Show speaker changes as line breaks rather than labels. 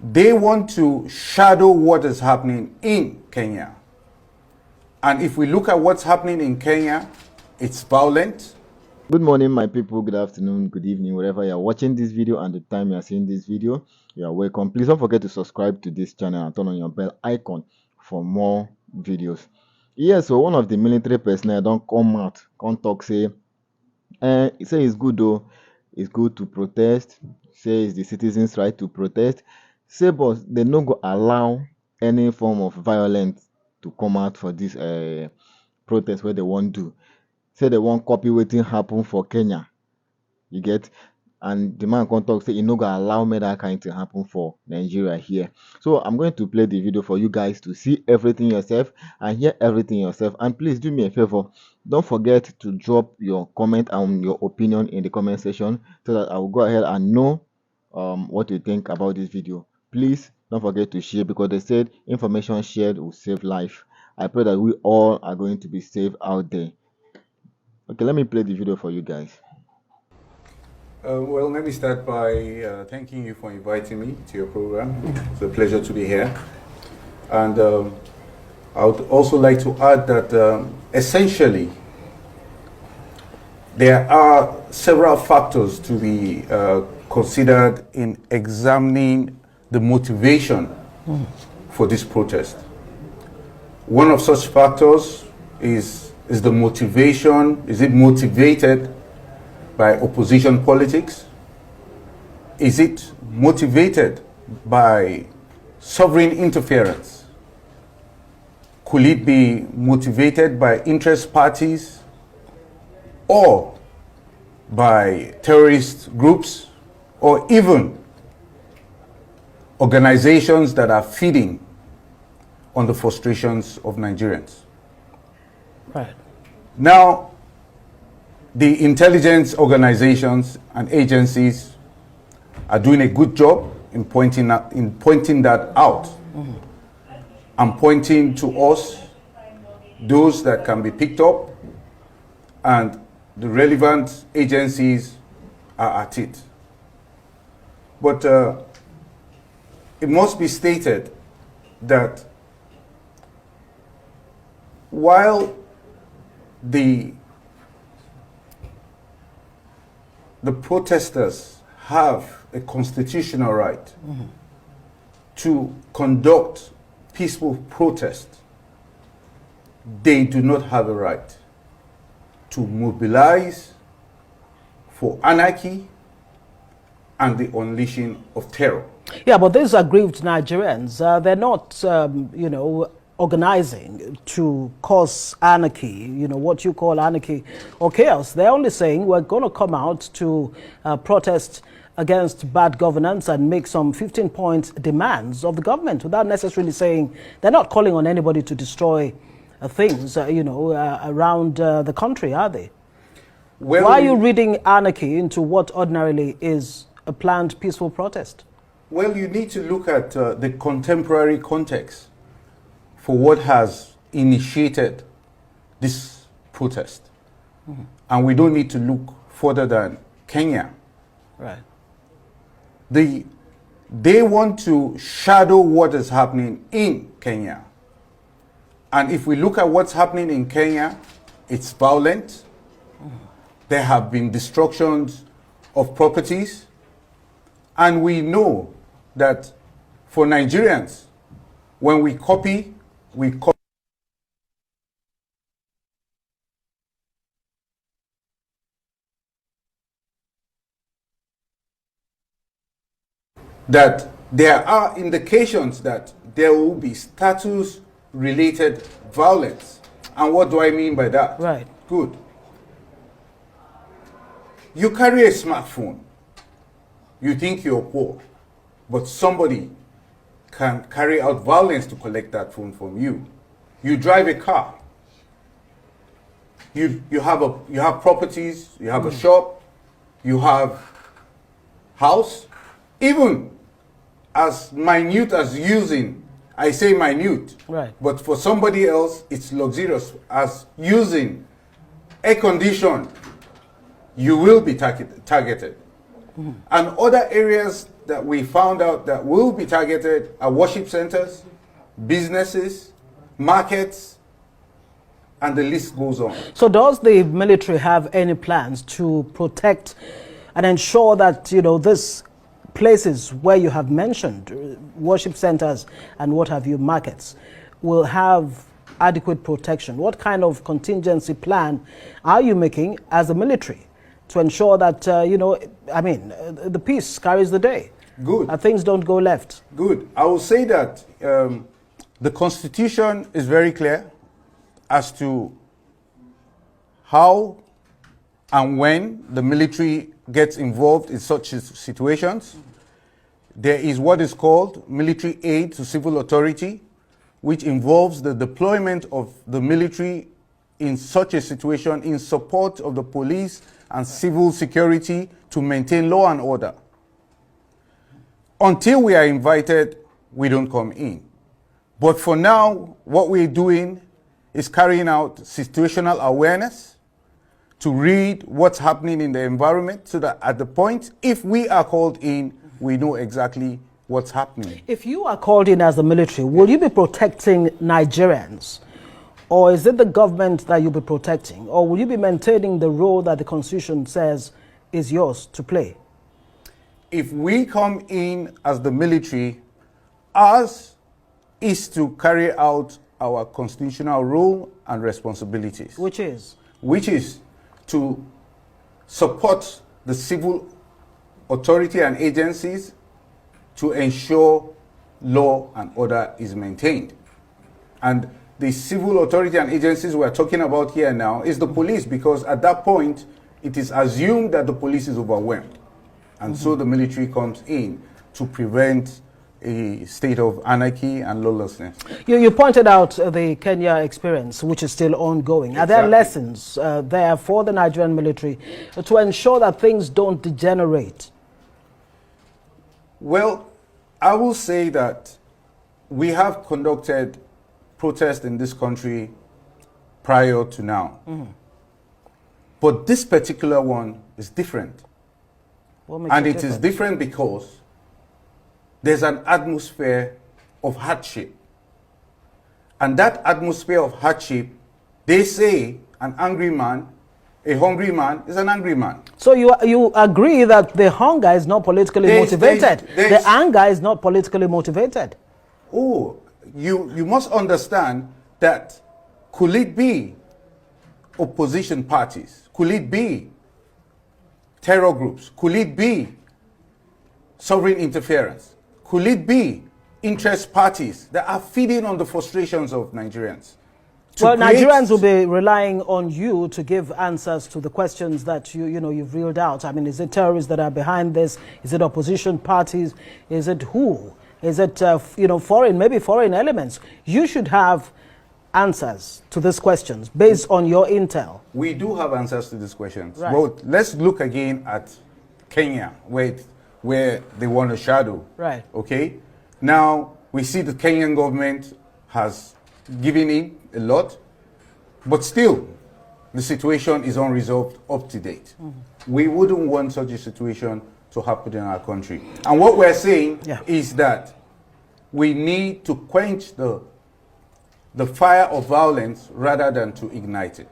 they want to shadow what is happening in Kenya. And if we look at what's happening in Kenya, it's violent.
Good morning, my people. Good afternoon, good evening, wherever you are watching this video and the time you are seeing this video. You are welcome. Please don't forget to subscribe to this channel and turn on your bell icon for more videos. Yeah, so one of the military personnel don't come out, come talk, say it's good though, it's good to protest, say it's the citizens' right to protest, say but they no go allow any form of violence to come out for this protest where they want do. Say they won't copy wetin happen for Kenya, you get, and the man come talk say e no go allow me that kind to happen for Nigeria here. So I'm going to play the video for you guys to see everything yourself and hear everything yourself. And please do me a favor, don't forget to drop your comment and your opinion in the comment section so that I will go ahead and know what you think about this video. Please don't forget to share, because they said information shared will save life. I pray that we all are going to be safe out there. Okay, let me play the video for you guys.
Well, let me start by thanking you for inviting me to your program. It's a pleasure to be here. And I would also like to add that essentially there are several factors to be considered in examining the motivation for this protest. One of such factors is the motivation. Is it motivated by opposition politics? Is it motivated by sovereign interference? Could it be motivated by interest parties or by terrorist groups or even organizations that are feeding on the frustrations of Nigerians?
Right.
Now, the intelligence organizations and agencies are doing a good job in pointing that out, and pointing to us those that can be picked up, and the relevant agencies are at it. But it must be stated that while the protesters have a constitutional right to conduct peaceful protest, they do not have a right to mobilize for anarchy and the unleashing of terror.
Yeah, but these are aggrieved Nigerians. They're not, organizing to cause anarchy, what you call anarchy or chaos. They're only saying we're going to come out to protest against bad governance and make some 15-point demands of the government, without necessarily saying, they're not calling on anybody to destroy things, around the country, are they?
Well,
why are you reading anarchy into what ordinarily is a planned peaceful protest?
Well, you need to look at the contemporary context for what has initiated this protest. And we don't need to look further than Kenya.
Right.
They want to shadow what is happening in Kenya. And if we look at what's happening in Kenya, it's violent. There have been destructions of properties. And we know that for Nigerians, when we copy, that there are indications that there will be status-related violence. And what do I mean by that?
Right.
Good. You carry a smartphone. You think you're poor, but somebody can carry out violence to collect that phone from you. You drive a car. You have properties, you have a shop, you have house. Even as minute as using, I say minute,
right,
but for somebody else it's luxurious, as using air condition, you will be targeted. And other areas that we found out that will be targeted are worship centers, businesses, markets, and the list goes on.
So does the military have any plans to protect and ensure that, you know, these places where you have mentioned, worship centers and what have you, markets, will have adequate protection? What kind of contingency plan are you making as a military to ensure that, you know, I mean, the peace carries the day?
Good.
Things don't go left.
Good. I will say that the Constitution is very clear as to how and when the military gets involved in such situations. There is what is called military aid to civil authority, which involves the deployment of the military in such a situation in support of the police and civil security to maintain law and order. Until we are invited, we don't come in. But for now, what we're doing is carrying out situational awareness to read what's happening in the environment so that at the point, if we are called in, we know exactly what's happening.
If you are called in as the military, will you be protecting Nigerians? Or is it the government that you'll be protecting? Or will you be maintaining the role that the Constitution says is yours to play?
If we come in as the military, ours is to carry out our constitutional role and responsibilities.
Which is?
Which is to support the civil authority and agencies to ensure law and order is maintained. And the civil authority and agencies we're talking about here now is the police, because at that point, it is assumed that the police is overwhelmed. And so the military comes in to prevent a state of anarchy and lawlessness.
You pointed out the Kenya experience, which is still ongoing.
Exactly.
Are there lessons there for the Nigerian military to ensure that things don't degenerate?
Well, I will say that we have conducted protests in this country prior to now. But this particular one is different. And it is different because there's an atmosphere of hardship. And that atmosphere of hardship, they say an angry man, a hungry man is an angry man.
So you agree that the hunger is not politically motivated? The anger is not politically motivated?
Oh, you must understand that could it be opposition parties? Could it be terror groups? Could it be sovereign interference? Could it be interest parties that are feeding on the frustrations of Nigerians?
Well, Nigerians will be relying on you to give answers to the questions that you've reeled out. I mean, is it terrorists that are behind this? Is it opposition parties? Is it who? Is it foreign, maybe foreign elements? You should have answers to these questions based on your intel.
We do have answers to these questions.
Right.
But let's look again at Kenya, where they want a shadow.
Right.
Okay. Now we see the Kenyan government has given in a lot, but still the situation is unresolved up to date. We wouldn't want such a situation to happen in our country. And what we're saying is that we need to quench the fire of violence rather than to ignite it.